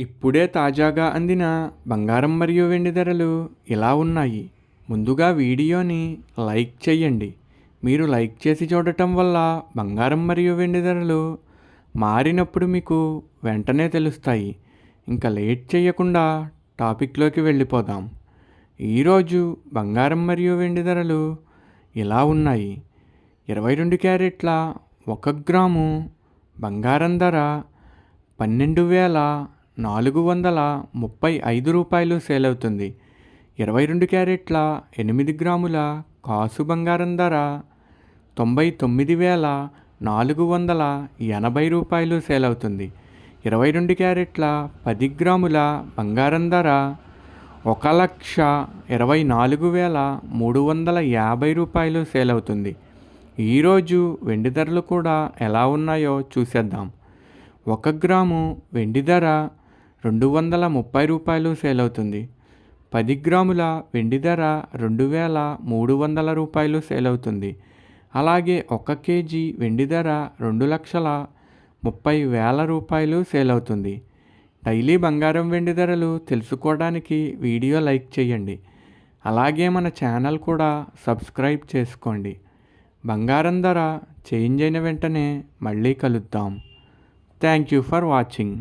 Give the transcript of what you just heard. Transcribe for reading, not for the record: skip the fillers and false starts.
ఇప్పుడే తాజాగా అందిన బంగారం మరియు వెండి ధరలు ఇలా ఉన్నాయి. ముందుగా వీడియోని లైక్ చేయండి. మీరు లైక్ చేసి చూడటం వల్ల బంగారం మరియు వెండి ధరలు మారినప్పుడు మీకు వెంటనే తెలుస్తాయి. ఇంకా లేట్ చేయకుండా టాపిక్లోకి వెళ్ళిపోదాం. ఈరోజు బంగారం మరియు వెండి ధరలు ఇలా ఉన్నాయి. 22 క్యారెట్ల 1 గ్రాము బంగారం ధర 12,435 రూపాయలు సేల్ అవుతుంది. 22 క్యారెట్ల 8 గ్రాముల కాసు బంగారం ధర 99,480 రూపాయలు సేల్ అవుతుంది. 22 క్యారెట్ల 10 గ్రాముల బంగారం ధర 1,24,350 రూపాయలు సేల్ అవుతుంది. ఈరోజు వెండి ధరలు కూడా ఎలా ఉన్నాయో చూసేద్దాం. 1 గ్రాము వెండి ధర 230 రూపాయలు సేల్ అవుతుంది. 10 గ్రాముల వెండి ధర 2,300 రూపాయలు సేల్ అవుతుంది. అలాగే 1 కేజీ వెండి ధర 2,30,000 రూపాయలు సేల్ అవుతుంది. డైలీ బంగారం వెండి ధరలు తెలుసుకోవడానికి వీడియో లైక్ చేయండి. అలాగే మన ఛానల్ కూడా సబ్స్క్రైబ్ చేసుకోండి. బంగారం ధర చేంజ్ అయిన వెంటనే మళ్ళీ కలుద్దాం. Thank you for watching.